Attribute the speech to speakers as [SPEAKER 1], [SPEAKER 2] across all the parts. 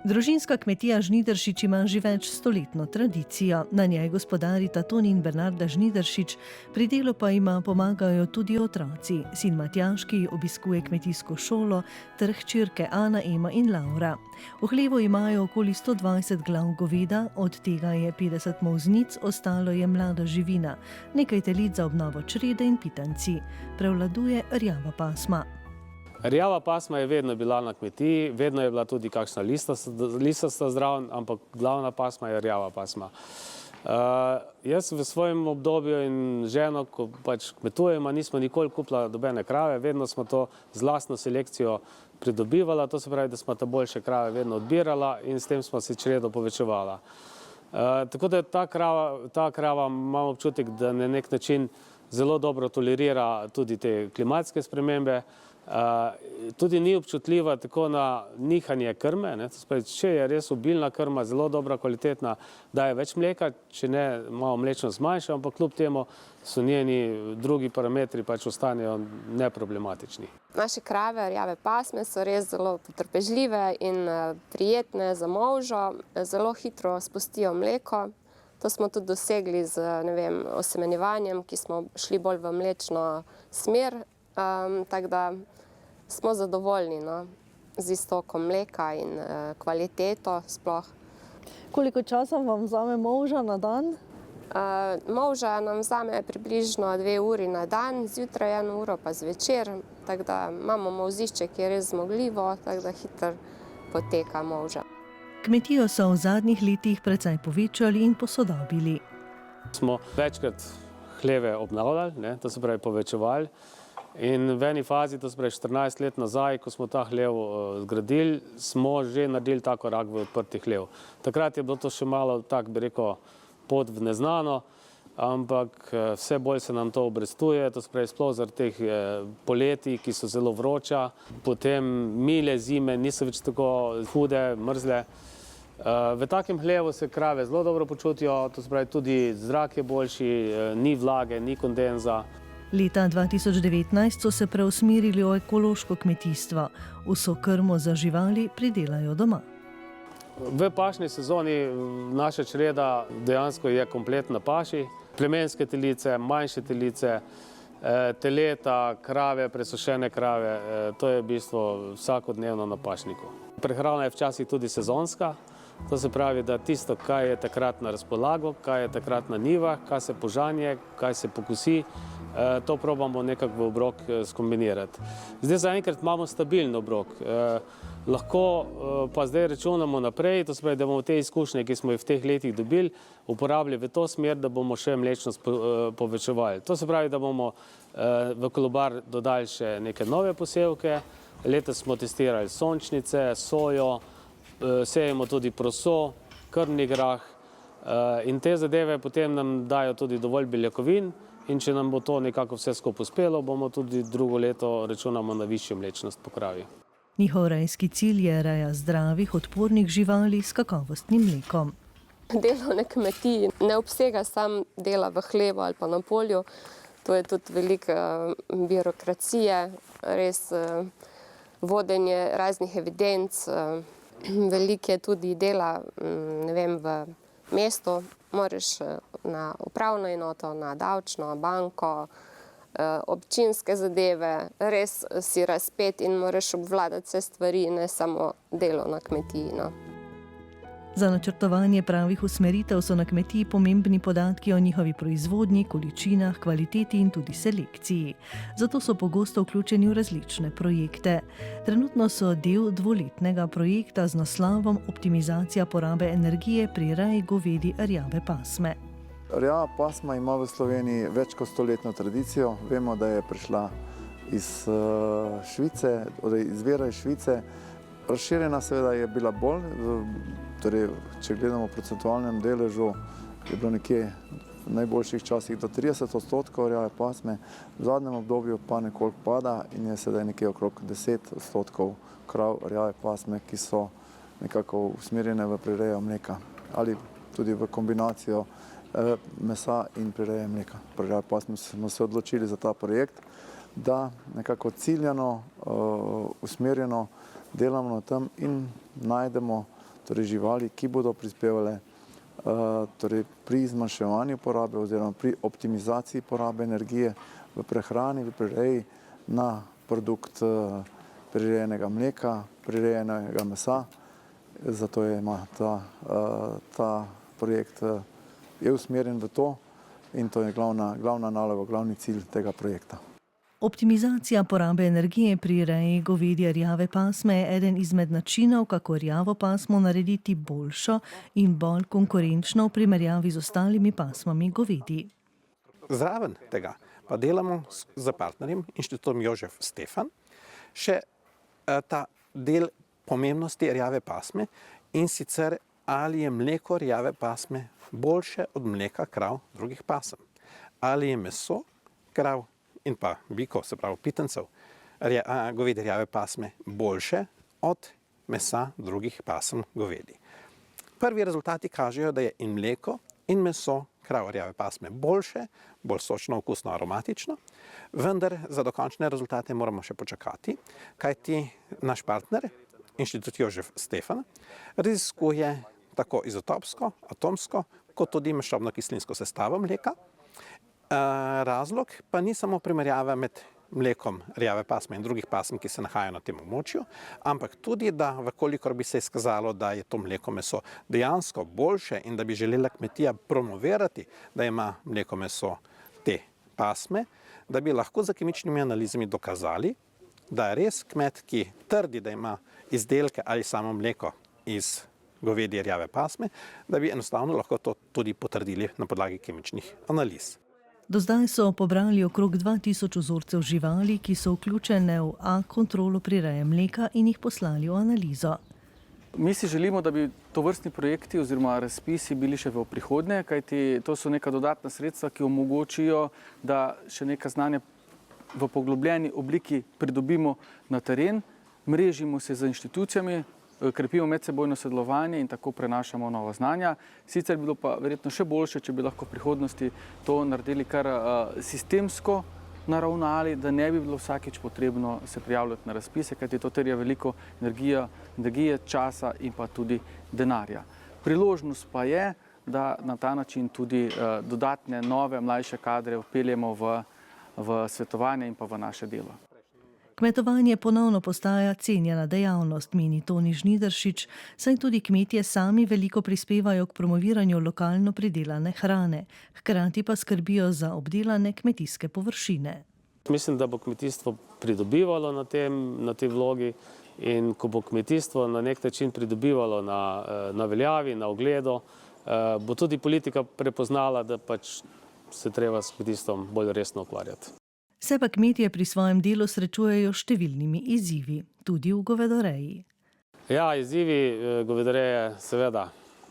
[SPEAKER 1] Družinska kmetija Žnidaršič ima že več stoletno tradicijo. Na njej gospodarita Toni in Bernarda Žnidaršič, pri delu pa ima pomagajo tudi otroci. Sin Matjaž, ki obiskuje kmetijsko šolo, ter hčerke Ana, Ema in Laura. V hlevu imajo okoli 120 glav goveda, od tega je 50 molznic, ostalo je mlada živina, nekaj telic za obnovo črede in pitanci. Prevladuje rjava pasma.
[SPEAKER 2] Rjava pasma je vedno bila na kmetiji, vedno je bila tudi kakšna listasta zraven, ampak glavna pasma je rjava pasma. Jaz v svojem obdobju in ženo, ko pač kmetujemo, nismo nikoli kupila dobene krave, vedno smo to z lastno selekcijo pridobivala, to se pravi, da smo ta boljše krave vedno odbirala in s tem smo se čredo povečevala. Tako da ta krava imam občutek, da na nek način zelo dobro tolerira tudi te klimatske spremembe. Tudi ni občutljiva tako na nihanje krme, če je res obilna krma, zelo dobra, kvalitetna, daje več mleka, če ne, malo mlečno zmanjša, ampak kljub temu so njeni drugi parametri pač ostanejo neproblematični.
[SPEAKER 3] Naše krave rjave pasme so res zelo potrpežljive in prijetne za molžo, zelo hitro spustijo mleko. To smo tudi dosegli z osemenjevanjem, ki smo šli bolj v mlečno smer, tako da smo zadovoljni z iztokom mleka in kvaliteto sploh.
[SPEAKER 4] Koliko časa vam vzame molža na dan?
[SPEAKER 3] Molža nam vzame približno 2 uri na dan, zjutraj 1 uro pa zvečer, tako da imamo molzišče, ki je res zmogljivo, tako da hitro poteka molža.
[SPEAKER 1] Kmetijo so v zadnjih letih precej povečali in posodobili.
[SPEAKER 2] Smo večkrat hleve obnavljali, to se pravi povečevali. In v eni fazi, to se pravi 14 let nazaj, ko smo ta hlev zgradili, smo že naredili ta korak v odprti hlev. Takrat je bilo to še malo, tako bi rekel, pot v neznano, ampak vse bolj se nam to obrestuje, to se pravi sploh zaradi teh poletij, ki so zelo vroča, potem mile zime, niso več tako hude, mrzle. V takem hlevu se krave zelo dobro počutijo, to se pravi tudi zrak je boljši, ni vlage, ni kondenza.
[SPEAKER 1] Leta 2019 so se preusmerili v ekološko kmetijstvo. Vso krmo za živali pridelajo doma.
[SPEAKER 2] V pašni sezoni naša čreda dejansko je komplet na paši. Plemenske telice, manjše telice, teleta, krave, presušene krave, to je v bistvu vsakodnevno na pašniku. Prehrana je včasih tudi sezonska. To se pravi, da tisto, kaj je takrat na razpolago, kaj je takrat na njivah, kaj se požanje, kaj se pokusi, to probamo nekako v obrok skombinirati. Zdaj zaenkrat imamo stabilen obrok. Lahko pa zdaj računamo naprej, to se pravi, da bomo te izkušnje, ki smo jih v teh letih dobili, uporabili v to smer, da bomo še mlečnost povečevali. To se pravi, da bomo v kolobar dodali še neke nove posevke. Letos smo testirali sončnice, sojo, sejemo tudi proso, krmni grah in te zadeve potem nam dajo tudi dovolj beljakovin in če nam bo to nekako vse skupaj uspelo, bomo tudi drugo leto računamo na višjo mlečnost po kravi.
[SPEAKER 1] Njihov rejski cilj je reja zdravih, odpornih živali s kakovostnim mlekom.
[SPEAKER 3] Delo na kmetiji ne obsega samo dela v hlevu ali pa na polju, to je tudi veliko birokracije, res vodenje raznih evidenc, veliko je tudi dela v mestu, moraš na upravno enoto, na davčno, banko, občinske zadeve, res si razpet in moraš obvladati vse stvari, ne samo delo na kmetiji.
[SPEAKER 1] Za načrtovanje pravih usmeritev so na kmetiji pomembni podatki o njihovi proizvodnji, količinah, kvaliteti in tudi selekciji. Zato so pogosto vključeni v različne projekte. Trenutno so del 2-letnega projekta z naslovom Optimizacija porabe energije pri reji govedi rjave pasme.
[SPEAKER 5] Rjava pasma ima v Sloveniji več kot 100-letno tradicijo. Vemo, da je prišla iz Švice, izvira iz Švice. Razširjena seveda je bila bolj, torej, če gledamo v procentualnem deležu, je bilo nekje v najboljših časih do 30% rjave pasme, v zadnjem obdobju pa nekoliko pada in je sedaj nekje okrog 10% krav rjave pasme, ki so nekako usmerjene v prirejo mleka ali tudi v kombinacijo mesa in prireje mleka. Pri rjavi pasmi smo se odločili za ta projekt, da nekako ciljano, usmerjeno delamo na tem in najdemo torej živali, ki bodo prispevale torej pri zmanjševanju porabe oziroma pri optimizaciji porabe energije v prehrani, v prireji na produkt prirejenega mleka, prirejenega mesa. Zato ima ta projekt je usmerjen v to in to je glavna naloga, glavni cilj tega projekta.
[SPEAKER 1] Optimizacija porabe energije pri reji govedje rjave pasme je eden izmed načinov, kako rjavo pasmo narediti boljšo in bolj konkurenčno v primerjavi z ostalimi pasmami govedi.
[SPEAKER 6] Zraven tega pa delamo z partnerjem Inštitutom Jožef Stefan še ta del pomembnosti rjave pasme in sicer ali je mleko rjave pasme boljše od mleka krav drugih pasem. Ali je meso krav in pa bikov, se pravi pitancev, govedi rjave pasme boljše od mesa drugih pasem govedi. Prvi rezultati kažejo, da je in mleko in meso krav rjave pasme boljše, bolj sočno, okusno, aromatično, vendar za dokončne rezultate moramo še počakati, kajti naš partner, Inštitut Jožef Stefan, raziskuje tako izotopsko, atomsko, kot tudi maščobno-kislinsko sestavo mleka. Razlog pa ni samo primerjava med mlekom rjave pasme in drugih pasem, ki se nahajajo na tem območju, ampak tudi, da vkolikor bi se izkazalo, da je to mleko meso dejansko boljše in da bi želela kmetija promovirati, da ima mleko meso te pasme, da bi lahko za kemičnimi analizami dokazali, da je res kmet, ki trdi, da ima izdelke ali samo mleko iz govedje rjave pasme, da bi enostavno lahko to tudi potrdili na podlagi kemičnih analiz.
[SPEAKER 1] Do zdaj so pobrali okrog 2000 vzorcev živali, ki so vključene v A-kontrolo prireje mleka in jih poslali v analizo.
[SPEAKER 7] Mi si želimo, da bi tovrstni projekti oziroma razpisi bili še v prihodnje, kajti to so neka dodatna sredstva, ki omogočijo, da še neka znanja v poglobljeni obliki pridobimo na teren, mrežimo se z inštitucijami, krepimo medsebojno sodelovanje in tako prenašamo nova znanja. Sicer bi bilo pa verjetno še boljše, če bi lahko v prihodnosti to naredili kar sistemsko naravnali, da ne bi bilo vsakič potrebno se prijavljati na razpise, kajti to terja veliko energije, časa in pa tudi denarja. Priložnost pa je, da na ta način tudi dodatne nove, mlajše kadre vpeljemo v svetovanje in pa v naše delo.
[SPEAKER 1] Kmetovanje ponovno postaja cenjena dejavnost, meni Toni Žnidaršič, saj tudi kmetje sami veliko prispevajo k promoviranju lokalno pridelane hrane, hkrati pa skrbijo za obdelane kmetijske površine.
[SPEAKER 2] Mislim, da bo kmetijstvo pridobivalo na tej vlogi in ko bo kmetijstvo na nek način pridobivalo na veljavi, na ugledu, bo tudi politika prepoznala, da pač se treba s kmetijstvom bolj resno ukvarjati.
[SPEAKER 1] Se pa kmetje pri svojem delu srečujejo številnimi izzivi, tudi v govedoreji.
[SPEAKER 2] Ja, izzivi govedoreje seveda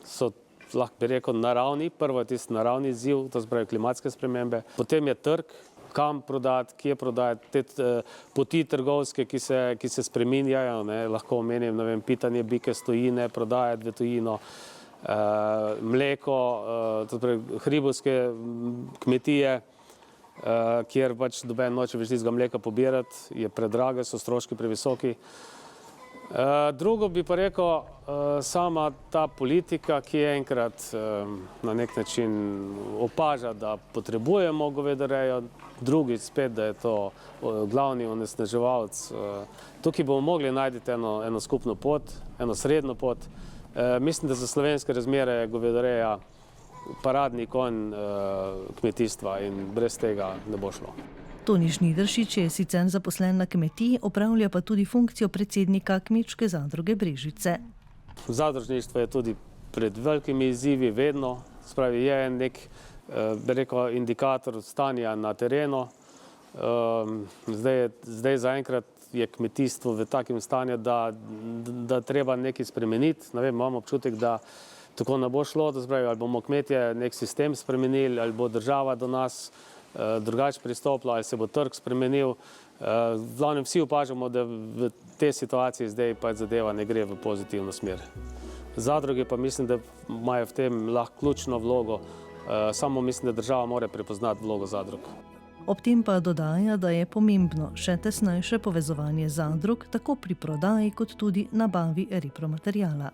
[SPEAKER 2] so, lahko bi rekel, naravni. Prvo je tisti naravni izziv, to se pravi klimatske spremembe. Potem je trg, kam prodati, kje prodati, te poti trgovske, ki se spreminjajo. Lahko omenim, pitanje bike s tujine, prodajati v tujino, mleko, to se pravi hribovske kmetije, kjer pač noben noče več tistega mleka pobirati, je predrago, so stroški previsoki. Drugo bi pa rekel, sama ta politika, ki enkrat na nek način opaža, da potrebujemo govedorejo, drugi spet, da je to glavni onesnaževalec. Tukaj bomo mogli najti eno skupno pot, eno srednjo pot. Mislim, da za slovenske razmere je govedoreja paradni konj kmetijstva in brez tega ne bo šlo.
[SPEAKER 1] Toni Žnidaršič je sicer zaposlen na kmetiji, opravlja pa tudi funkcijo predsednika Kmečke zadruge Brežice.
[SPEAKER 2] Zadružništvo je tudi pred velikimi izzivi vedno, spravi je nek, bi rekel, indikator stanja na terenu. Zdaj zaenkrat je kmetijstvo v takem stanju, da treba nekaj spremeniti. Ne vem, imam občutek, da tako ne bo šlo, da spravi, ali bomo kmetje nek sistem spremenili, ali bo država do nas drugače pristopila, ali se bo trg spremenil. V glavnem vsi opažamo, da v tej situaciji zdaj pa zadeva ne gre v pozitivno smer. Zadruge pa mislim, da imajo v tem lahko ključno vlogo, samo mislim, da država mora prepoznati vlogo zadrug.
[SPEAKER 1] Ob tem pa dodaja, da je pomembno še tesnejše povezovanje zadrug, tako pri prodaji kot tudi nabavi repromateriala.